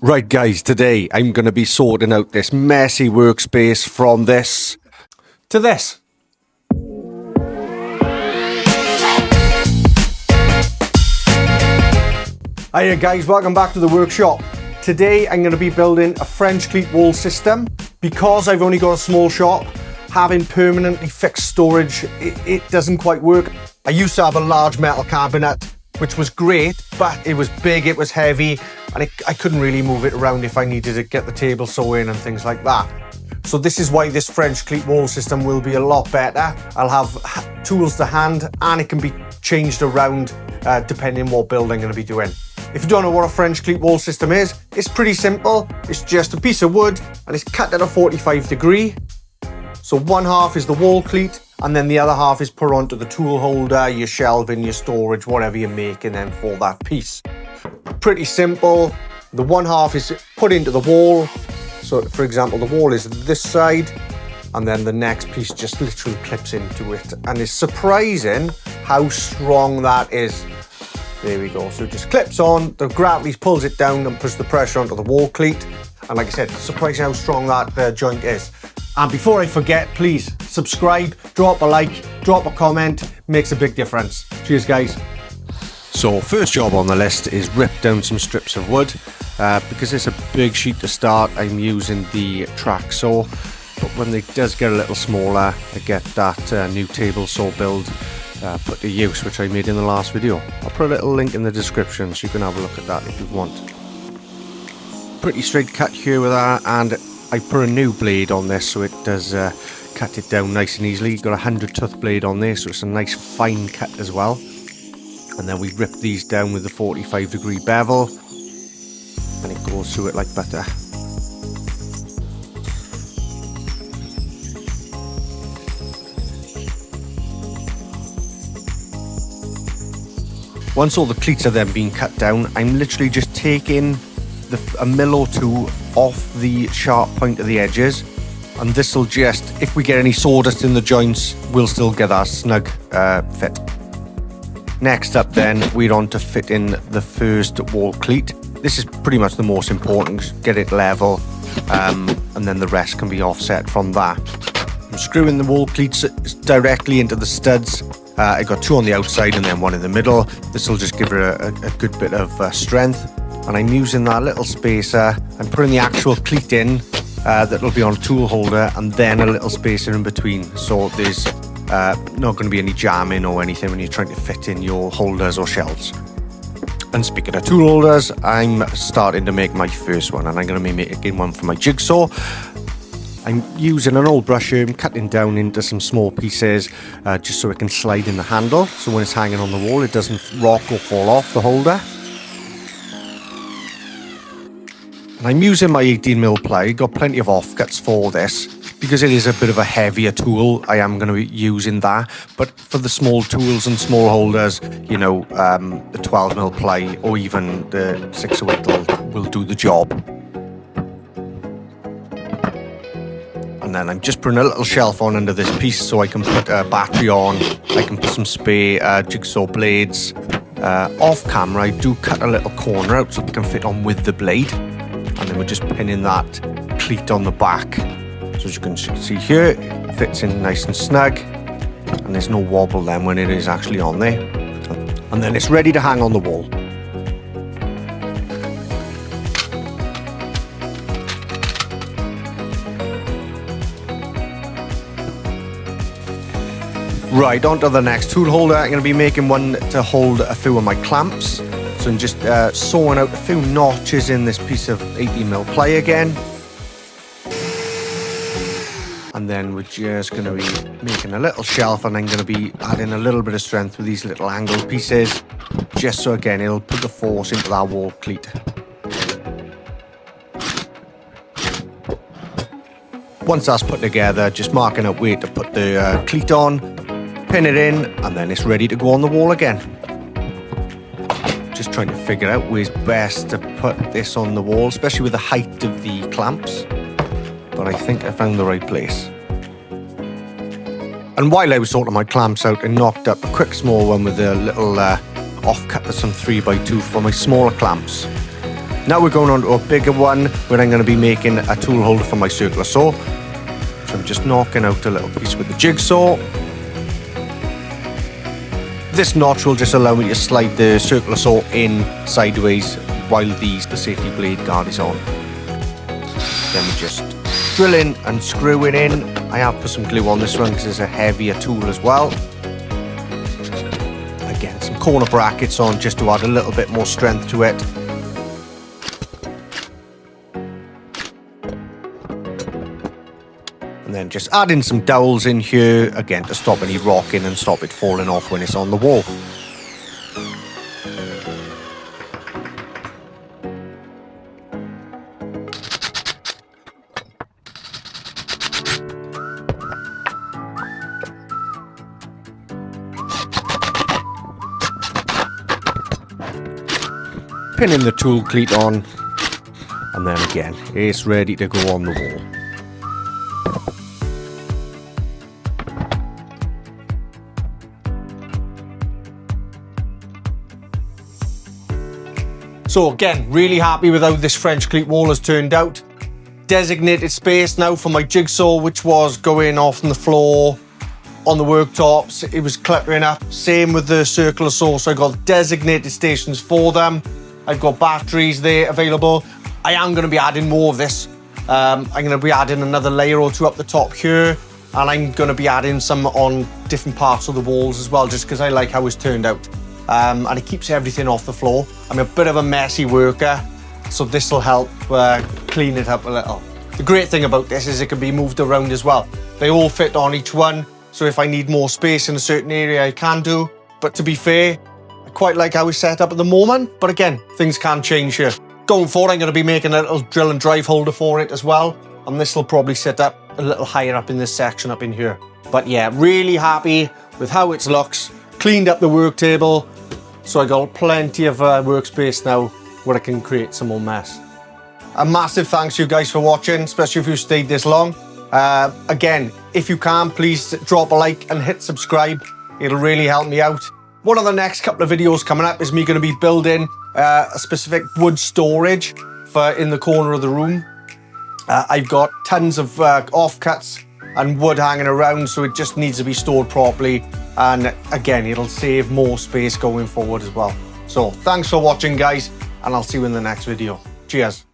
Right guys, today I'm going to be sorting out this messy workspace from this to this. Hiya guys, welcome back to the workshop. Today I'm going to be building a French cleat wall system. Because I've only got a small shop, having permanently fixed storage, it doesn't quite work. I used to have a large metal cabinet, which was great, but it was big, it was heavy, and I couldn't really move it around if I needed to get the table saw in and things like that. So this is why this French cleat wall system will be a lot better. I'll have tools to hand and it can be changed around depending what build I'm going to be doing. If you don't know what a French cleat wall system is, it's pretty simple. It's just a piece of wood and it's cut at a 45 degree. So one half is the wall cleat and then the other half is put onto the tool holder, your shelving, your storage, whatever you're making then for that piece. Pretty simple. The one half is put into the wall. So for example, the wall is this side and then the next piece just literally clips into it. And it's surprising how strong that is. There we go. So it just clips on, the gravity pulls it down and puts the pressure onto the wall cleat. And like I said, surprising how strong that joint is. And before I forget, please subscribe, drop a like, drop a comment, makes a big difference. Cheers guys. So first job on the list is rip down some strips of wood. Because it's a big sheet to start, I'm using the track saw. But when it does get a little smaller, I get that new table saw build put to use, which I made in the last video. I'll put a little link in the description so you can have a look at that if you want. Pretty straight cut here with that, and I put a new blade on this so it does cut it down nice and easily. Got a 100 tooth blade on there, so it's a nice fine cut as well. And then we rip these down with the 45 degree bevel and it goes through it like butter. Once all the cleats are then being cut down, I'm literally just taking a mil or two off the sharp point of the edges, and this will just, if we get any sawdust in the joints, we'll still get that snug fit. Next up then, we're on to fit in the first wall cleat. This is pretty much the most important, get it level, and then the rest can be offset from that. I'm screwing the wall cleats directly into the studs. I got two on the outside and then one in the middle. This will just give her a good bit of strength. And I'm using that little spacer and putting the actual cleat in that'll be on a tool holder, and then a little spacer in between. So there's not going to be any jamming or anything when you're trying to fit in your holders or shelves. And speaking of tool holders, I'm starting to make my first one, and I'm going to be making one for my jigsaw. I'm using an old brush here, I'm cutting down into some small pieces just so it can slide in the handle, so when it's hanging on the wall it doesn't rock or fall off the holder. And I'm using my 18mm ply, got plenty of offcuts for this. Because it is a bit of a heavier tool, I am going to be using that. But for the small tools and small holders, you know, the 12mm ply or even the 608 will do the job. And then I'm just putting a little shelf on under this piece so I can put a battery on. I can put some spare jigsaw blades. Off camera, I do cut a little corner out so it can fit on with the blade. And then we're just pinning that cleat on the back. So as you can see here, it fits in nice and snug. And there's no wobble then when it is actually on there. And then it's ready to hang on the wall. Right, on to the next tool holder. I'm going to be making one to hold a few of my clamps. So I'm just sawing out a few notches in this piece of 18mm ply again. And then we're just going to be making a little shelf, and I'm going to be adding a little bit of strength with these little angled pieces. Just so again, it'll put the force into that wall cleat. Once that's put together, just marking out where to put the cleat on, pin it in, and then it's ready to go on the wall again. Just trying to figure out where's best to put this on the wall, especially with the height of the clamps. But I think I found the right place. And while I was sorting my clamps out, I knocked up a quick small one with a little offcut of some 3x2 for my smaller clamps. Now we're going on to a bigger one where I'm going to be making a tool holder for my circular saw. So I'm just knocking out a little piece with the jigsaw. This notch will just allow me to slide the circular saw in sideways while the safety blade guard is on. Then we just drill in and screw it in. I have put some glue on this one because it's a heavier tool as well. Again, some corner brackets on just to add a little bit more strength to it. And then just add in some dowels in here, again, to stop any rocking and stop it falling off when it's on the wall. Pinning the tool cleat on, and then again, it's ready to go on the wall. So again, really happy with how this French cleat wall has turned out. Designated space now for my jigsaw, which was going off on the floor, on the worktops. It was cluttering up. Same with the circular saw, so I got designated stations for them. I've got batteries there available. I am going to be adding more of this. I'm going to be adding another layer or two up the top here, and I'm going to be adding some on different parts of the walls as well, just because I like how it's turned out. And it keeps everything off the floor. I'm a bit of a messy worker, so this will help clean it up a little. The great thing about this is it can be moved around as well. They all fit on each one, so if I need more space in a certain area, I can do. But to be fair, I quite like how it's set up at the moment, but again, things can change here. Going forward, I'm going to be making a little drill and drive holder for it as well, and this will probably sit up a little higher up in this section up in here. But yeah, really happy with how it looks. Cleaned up the work table, so I got plenty of workspace now where I can create some more mess. A massive thanks to you guys for watching, especially if you stayed this long. Again, if you can, please drop a like and hit subscribe. It'll really help me out. One of the next couple of videos coming up is me going to be building a specific wood storage for in the corner of the room. I've got tons of offcuts and wood hanging around, so it just needs to be stored properly. And again, it'll save more space going forward as well. So thanks for watching, guys, and I'll see you in the next video. Cheers.